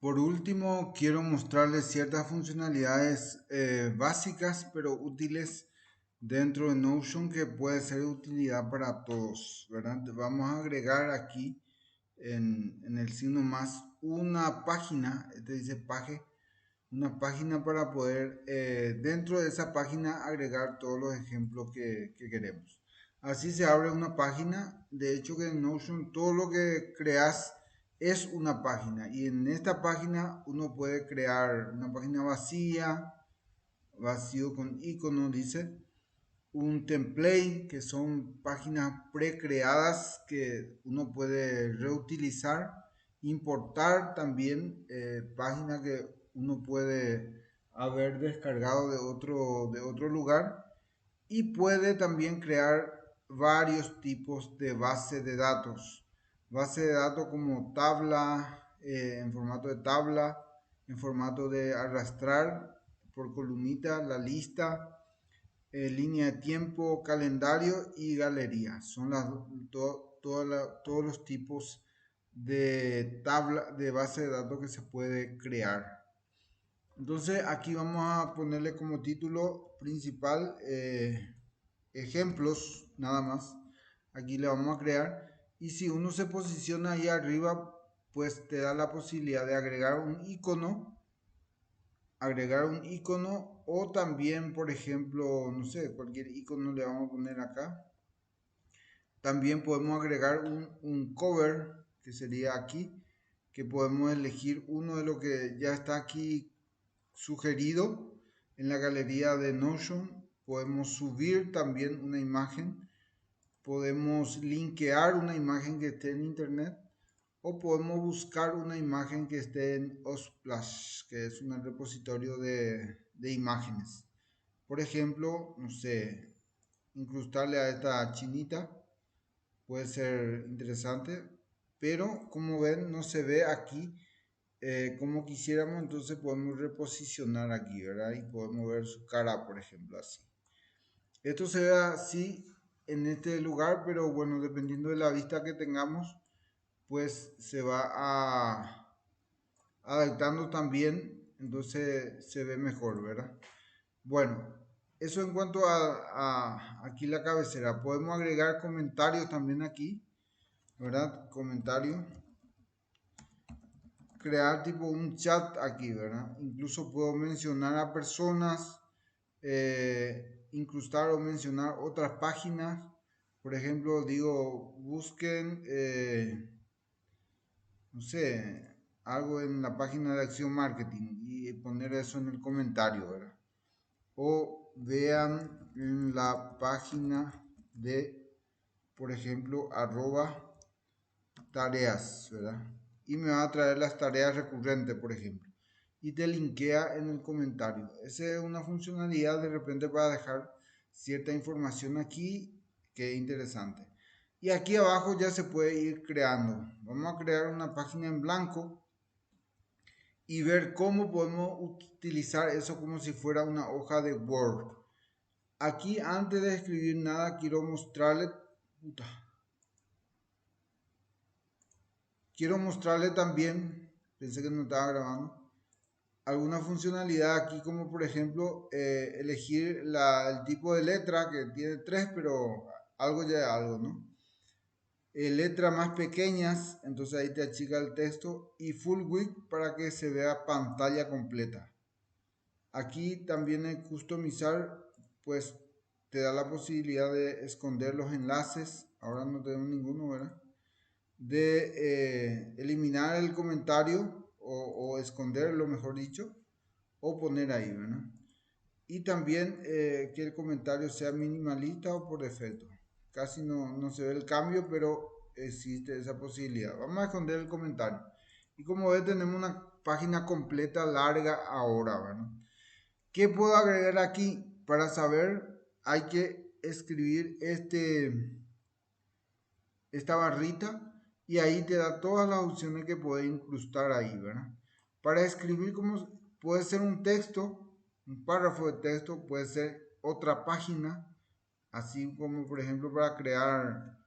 Por último, quiero mostrarles ciertas funcionalidades básicas pero útiles dentro de Notion que puede ser de utilidad para todos, ¿verdad? Vamos a agregar aquí en el signo más una página, este dice page, una página para poder dentro de esa página agregar todos los ejemplos que queremos. Así se abre una página. De hecho que en Notion todo lo que creas es una página y en esta página uno puede crear una página vacía, vacío con icono dice, un template que son páginas precreadas que uno puede reutilizar, importar también páginas que uno puede haber descargado de otro lugar y puede también crear varios tipos de base de datos. Base de datos como tabla, en formato de tabla, en formato de arrastrar por columnita la lista, línea de tiempo, calendario y galería. Son todos los tipos de tabla de base de datos que se puede crear. Entonces aquí vamos a ponerle como título principal ejemplos nada más. Aquí le vamos a crear y si uno se posiciona ahí arriba pues te da la posibilidad de agregar un icono o también por ejemplo no sé cualquier icono le vamos a poner acá. También podemos agregar un cover que sería aquí, que podemos elegir uno de lo que ya está aquí sugerido en la galería de Notion. Podemos subir también una imagen, podemos linkear una imagen que esté en internet o podemos buscar una imagen que esté en Unsplash, que es un repositorio de imágenes. Por ejemplo, no sé, incrustarle a esta chinita puede ser interesante, pero como ven no se ve aquí como quisiéramos, entonces podemos reposicionar aquí, ¿verdad? Y podemos ver su cara, por ejemplo, así. Esto se ve así en este lugar, pero bueno, dependiendo de la vista que tengamos, pues se va adaptando también, entonces se ve mejor, ¿verdad? Bueno, eso en cuanto a aquí la cabecera. Podemos agregar comentarios también aquí, ¿verdad? Comentario. Crear tipo un chat aquí, ¿verdad? Incluso puedo mencionar a personas, incrustar o mencionar otras páginas. Por ejemplo, digo, busquen, no sé, algo en la página de Acción Marketing y poner eso en el comentario, ¿verdad? O vean en la página de, por ejemplo, arroba tareas, ¿verdad? Y me va a traer las tareas recurrentes, por ejemplo. Y te linkea en el comentario. Esa es una funcionalidad de repente para dejar cierta información aquí que es interesante. Y aquí abajo ya se puede ir creando. Vamos a crear una página en blanco y ver cómo podemos utilizar eso como si fuera una hoja de Word. Aquí antes de escribir nada quiero mostrarle... Puta, quiero mostrarle también, pensé que no estaba grabando, alguna funcionalidad aquí como por ejemplo elegir el tipo de letra que tiene tres, pero algo ya es algo, ¿no? Letras más pequeñas, entonces ahí te achica el texto y full width para que se vea pantalla completa. Aquí también en customizar, pues te da la posibilidad de esconder los enlaces, ahora no tengo ninguno, ¿verdad? De eliminar el comentario o esconderlo, mejor dicho, o poner ahí, ¿verdad? Y también que el comentario sea minimalista o por defecto. Casi no se ve el cambio, pero existe esa posibilidad. Vamos a esconder el comentario. Y como ves, tenemos una página completa larga ahora, ¿verdad? ¿Qué puedo agregar aquí? Para saber, hay que escribir esta barrita y ahí te da todas las opciones que puedes incrustar ahí, ¿verdad? Para escribir como puede ser un texto, un párrafo de texto, puede ser otra página, así como por ejemplo para crear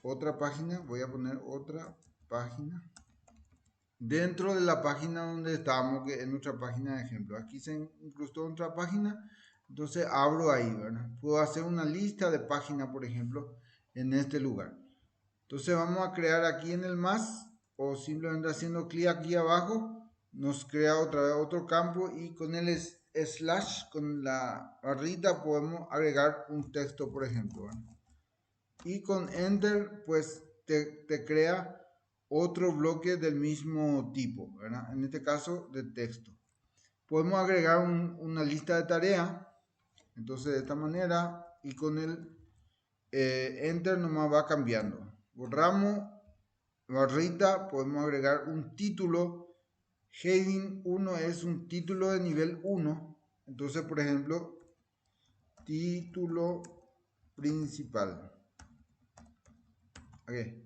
otra página, voy a poner otra página dentro de la página donde estamos, que es nuestra página de ejemplo. Aquí se incrustó otra página, entonces abro ahí, ¿verdad? Puedo hacer una lista de páginas, por ejemplo, en este lugar. Entonces vamos a crear aquí en el más, o simplemente haciendo clic aquí abajo, nos crea otra vez otro campo, y con el slash, con la barrita, podemos agregar un texto, por ejemplo, ¿verdad? Y con enter pues te crea otro bloque del mismo tipo, ¿verdad? En este caso de texto. Podemos agregar una lista de tarea, entonces de esta manera, y con el enter nomás va cambiando. Borramos barrita, podemos agregar un título. Heading 1 es un título de nivel 1, entonces por ejemplo título principal. Okay.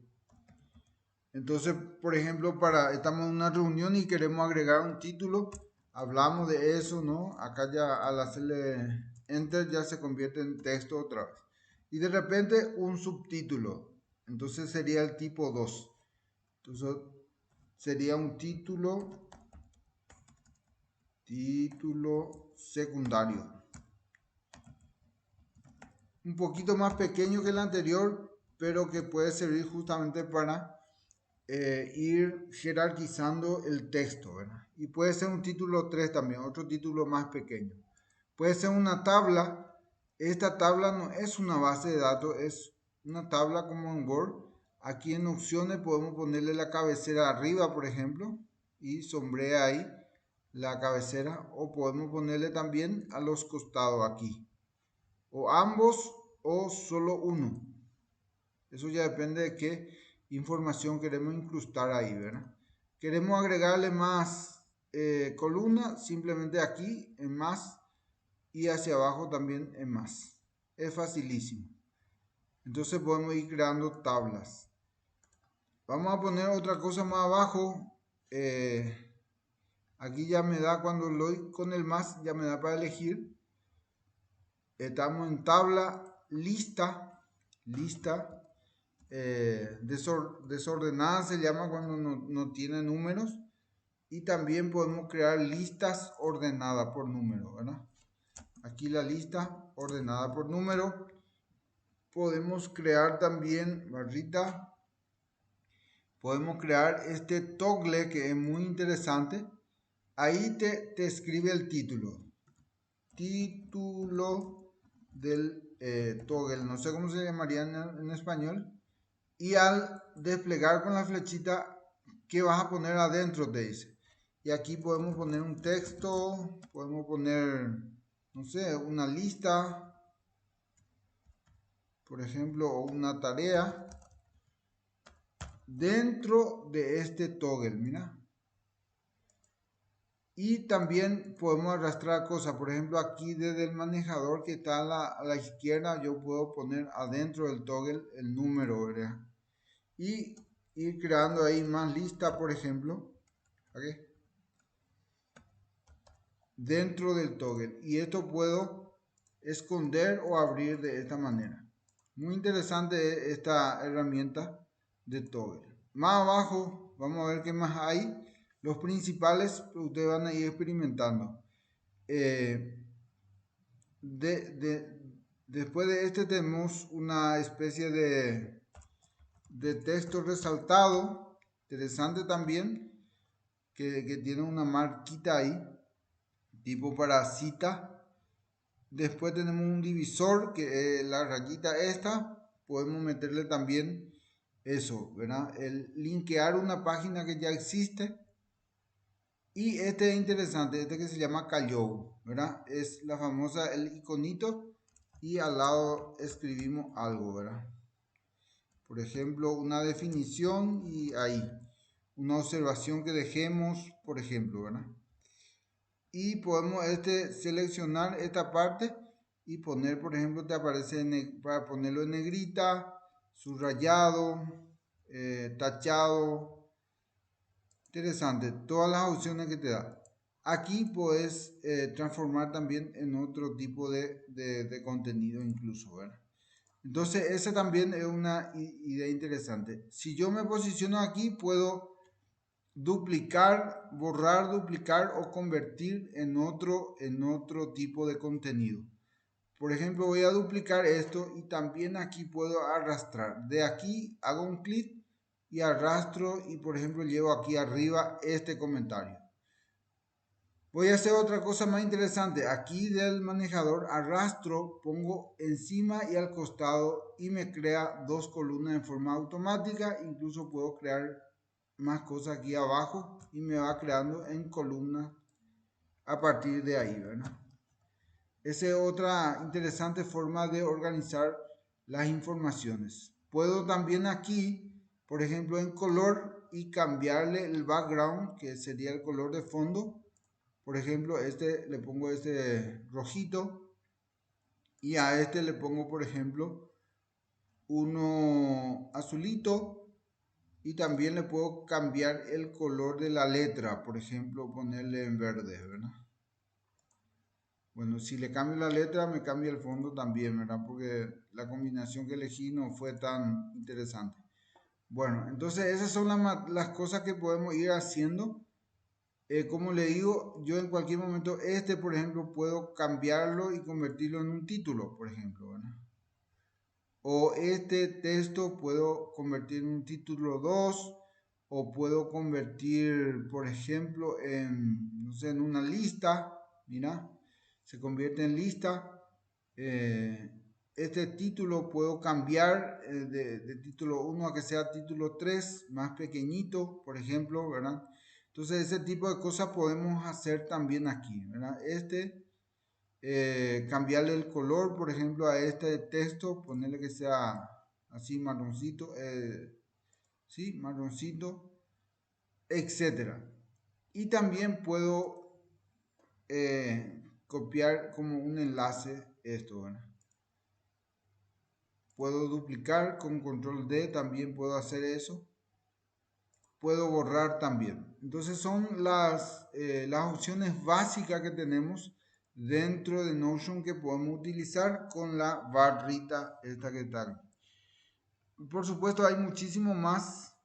Entonces, por ejemplo, estamos en una reunión y queremos agregar un título, hablamos de eso, ¿no? Acá ya al hacerle enter ya se convierte en texto otra vez. Y de repente un subtítulo, entonces sería el tipo 2. Entonces sería un título secundario. Un poquito más pequeño que el anterior, pero que puede servir justamente para ir jerarquizando el texto, ¿verdad? Y puede ser un título 3 también, otro título más pequeño. Puede ser una tabla. Esta tabla no es una base de datos, es una tabla como en Word. Aquí en opciones podemos ponerle la cabecera arriba, por ejemplo, y sombrea ahí la cabecera, o podemos ponerle también a los costados aquí, o ambos, o solo uno. Eso ya depende de qué información queremos incrustar ahí, ¿verdad? Queremos agregarle más columna, simplemente aquí en más, y hacia abajo también en más. Es facilísimo. Entonces podemos ir creando tablas. Vamos a poner otra cosa más abajo. Aquí ya me da, cuando lo doy con el más, ya me da para elegir. Estamos en tabla, lista, desordenada se llama cuando no tiene números, y también podemos crear listas ordenadas por número, ¿verdad? Aquí la lista ordenada por número. Podemos crear también barrita, podemos crear este toggle que es muy interesante. Ahí te escribe el título del toggle, no sé cómo se llamaría en español. Y al desplegar con la flechita, ¿qué vas a poner adentro? Te dice. Y aquí podemos poner un texto, podemos poner, no sé, una lista, por ejemplo, o una tarea dentro de este toggle, mira. Y también podemos arrastrar cosas, por ejemplo, aquí desde el manejador que está a la izquierda, yo puedo poner adentro del toggle el número, ¿verdad? Y ir creando ahí más listas, por ejemplo, ¿okay? Dentro del toggle, y esto puedo esconder o abrir de esta manera. Muy interesante esta herramienta de toggle. Más abajo vamos a ver qué más hay. Los principales ustedes van a ir experimentando. Después de este tenemos una especie de texto resaltado, interesante también, que tiene una marquita ahí, tipo para cita. Después tenemos un divisor, que es la rayita esta, podemos meterle también eso, ¿verdad? El linkear una página que ya existe. Y este es interesante, este que se llama Callou, ¿verdad? Es la famosa, el iconito, y al lado escribimos algo, ¿verdad? Por ejemplo, una definición, y ahí una observación que dejemos, por ejemplo, ¿verdad? Y podemos seleccionar esta parte y poner, por ejemplo, te aparece para ponerlo en negrita, subrayado, tachado. Interesante, todas las opciones que te da. Aquí puedes transformar también en otro tipo de contenido incluso, ¿verdad? Entonces, esa también es una idea interesante. Si yo me posiciono aquí, puedo duplicar, borrar, duplicar o convertir en otro tipo de contenido. Por ejemplo, voy a duplicar esto y también aquí puedo arrastrar. De aquí hago un clic y arrastro y por ejemplo llevo aquí arriba este comentario. Voy a hacer otra cosa más interesante. Aquí del manejador arrastro, pongo encima y al costado y me crea dos columnas en forma automática. Incluso puedo crear más cosas aquí abajo y me va creando en columnas a partir de ahí, ¿verdad? Esa es otra interesante forma de organizar las informaciones. Puedo también aquí, por ejemplo, en color y cambiarle el background, que sería el color de fondo. Por ejemplo, este le pongo este rojito y a este le pongo, por ejemplo, uno azulito y también le puedo cambiar el color de la letra, por ejemplo, ponerle en verde, ¿verdad? Bueno, si le cambio la letra, me cambia el fondo también, ¿verdad? Porque la combinación que elegí no fue tan interesante. Bueno, entonces esas son las cosas que podemos ir haciendo. Como le digo, yo en cualquier momento, por ejemplo, puedo cambiarlo y convertirlo en un título, por ejemplo, ¿verdad? O este texto puedo convertir en un título 2 o puedo convertir, por ejemplo, en, no sé, en una lista. Mira, se convierte en lista. Eh, este título puedo cambiar de título 1 a que sea título 3, más pequeñito, por ejemplo, ¿verdad? Entonces, ese tipo de cosas podemos hacer también aquí, ¿verdad? Cambiarle el color, por ejemplo, a este texto, ponerle que sea así marroncito, sí, marroncito, etcétera. Y también puedo copiar como un enlace esto, ¿verdad? Puedo duplicar con control D, también puedo hacer eso. Puedo borrar también. Entonces son las opciones básicas que tenemos dentro de Notion que podemos utilizar con la barrita esta que tal. Por supuesto hay muchísimo más,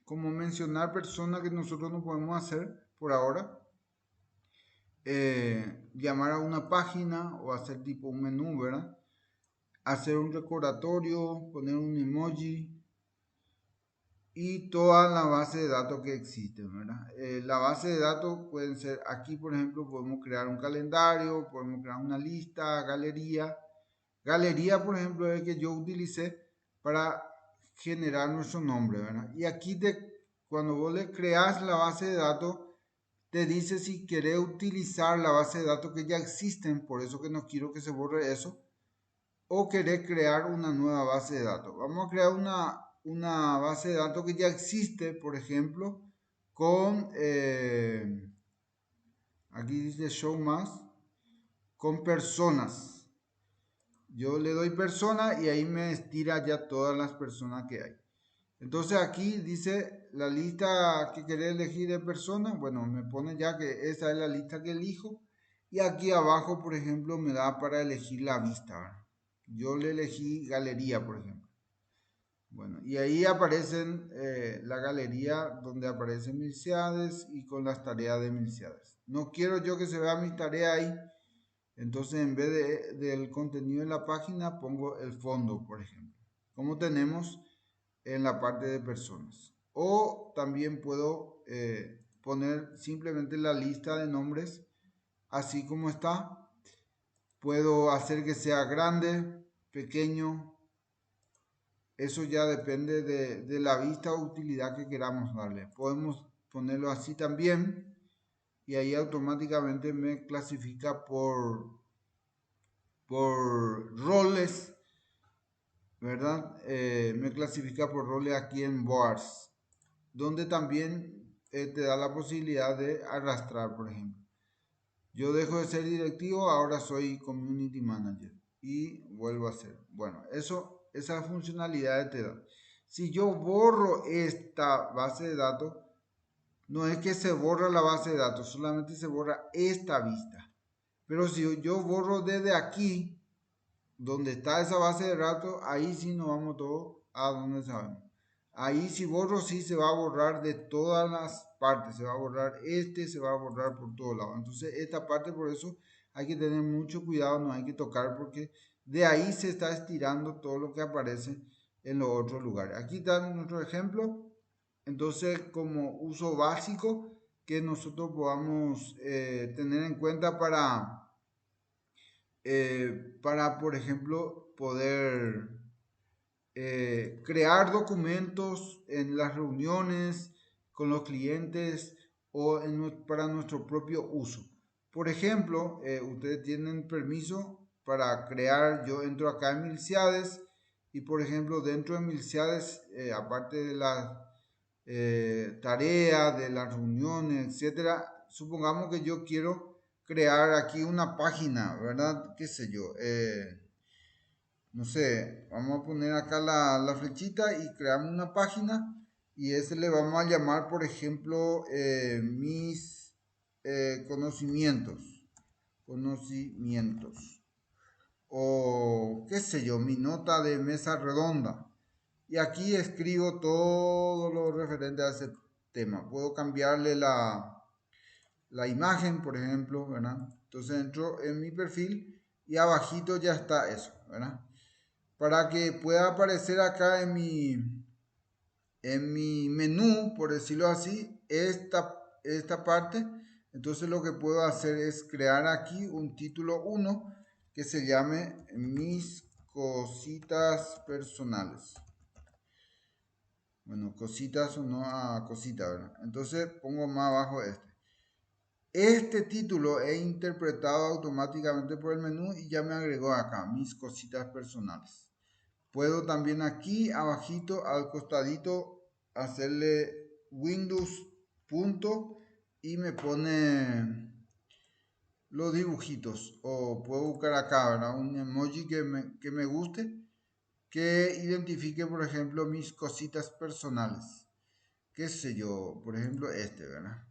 como mencionar personas que nosotros no podemos hacer por ahora. Llamar a una página o hacer tipo un menú, ¿verdad? Hacer un recordatorio, poner un emoji, y toda la base de datos que existen, ¿verdad? La base de datos pueden ser, aquí por ejemplo podemos crear un calendario, podemos crear una lista, galería. Galería, por ejemplo, es el que yo utilicé para generar nuestro nombre, ¿verdad? Y aquí cuando vos le creas la base de datos, te dice si querés utilizar la base de datos que ya existen, por eso que no quiero que se borre eso, o querer crear una nueva base de datos. Vamos a crear una base de datos que ya existe, por ejemplo, con, aquí dice show más, con personas. Yo le doy persona y ahí me estira ya todas las personas que hay. Entonces aquí dice la lista que querés elegir de personas. Bueno, me pone ya que esa es la lista que elijo. Y aquí abajo, por ejemplo, me da para elegir la vista, ¿verdad? Yo le elegí galería, por ejemplo. Bueno, y ahí aparecen la galería donde aparecen mis ciudades y con las tareas de mis ciudades. No quiero yo que se vea mis tareas ahí, entonces en vez del contenido de la página pongo el fondo, por ejemplo, como tenemos en la parte de personas. O también puedo poner simplemente la lista de nombres así como está. Puedo hacer que sea grande, pequeño. Eso ya depende de la vista o utilidad que queramos darle. Podemos ponerlo así también y ahí automáticamente me clasifica por roles, ¿verdad? Me clasifica por roles aquí en Boards, donde también te da la posibilidad de arrastrar, por ejemplo. Yo dejo de ser directivo, ahora soy community manager y vuelvo a ser. Bueno, esas funcionalidades te dan. Si yo borro esta base de datos, no es que se borra la base de datos, solamente se borra esta vista. Pero si yo borro desde aquí, donde está esa base de datos, ahí sí nos vamos todos a donde sabemos. Ahí si borro, sí se va a borrar de todas las partes, se va a borrar se va a borrar por todos lados. Entonces esta parte por eso hay que tener mucho cuidado, no hay que tocar porque de ahí se está estirando todo lo que aparece en los otros lugares. Aquí está nuestro ejemplo. Entonces, como uso básico que nosotros podamos tener en cuenta para, por ejemplo, poder crear documentos en las reuniones con los clientes o para nuestro propio uso. Por ejemplo, ustedes tienen permiso para crear, yo entro acá en Milciades y por ejemplo dentro de Milciades, aparte de las tareas, de las reuniones, etcétera, supongamos que yo quiero crear aquí una página, ¿verdad? ¿Qué sé yo? No sé, vamos a poner acá la flechita y creamos una página y ese le vamos a llamar, por ejemplo, mis conocimientos o qué sé yo, mi nota de mesa redonda. Y aquí escribo todo lo referente a ese tema. Puedo cambiarle la imagen, por ejemplo, ¿verdad? Entonces entro en mi perfil y abajito ya está eso, ¿verdad? Para que pueda aparecer acá en mi menú, por decirlo así, esta parte. Entonces lo que puedo hacer es crear aquí un título 1 que se llame mis cositas personales. Bueno, cositas o no a cosita, ¿verdad? Entonces pongo más abajo este. Este título es interpretado automáticamente por el menú y ya me agregó acá mis cositas personales. Puedo también aquí abajito al costadito hacerle Windows punto y me pone los dibujitos. O puedo buscar acá, ¿verdad? Un emoji que me guste, que identifique, por ejemplo, mis cositas personales. Qué sé yo, por ejemplo, este, ¿verdad?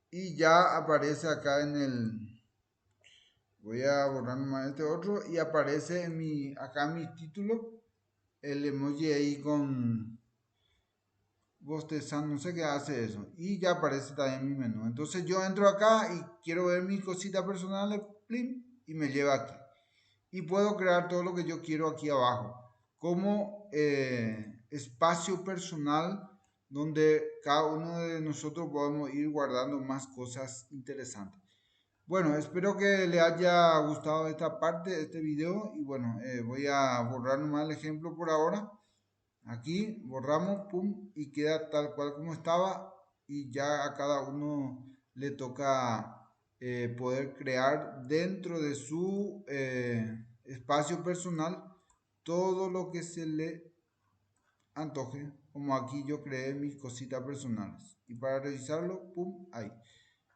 Y ya aparece acá voy a borrar nomás este otro y aparece acá en mi título el emoji ahí con bostezando, no sé qué hace eso. Y ya aparece también mi menú. Entonces yo entro acá y quiero ver mis cositas personales, plim, y me lleva aquí. Y puedo crear todo lo que yo quiero aquí abajo, como espacio personal donde cada uno de nosotros podemos ir guardando más cosas interesantes. Bueno, espero que le haya gustado esta parte de este video y bueno, voy a borrar nomás el ejemplo por ahora. Aquí borramos, pum, y queda tal cual como estaba y ya a cada uno le toca poder crear dentro de su espacio personal todo lo que se le antoje, como aquí yo creé mis cositas personales. Y para revisarlo, pum, ahí.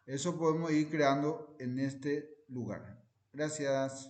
Eso podemos ir creando en este lugar. Gracias.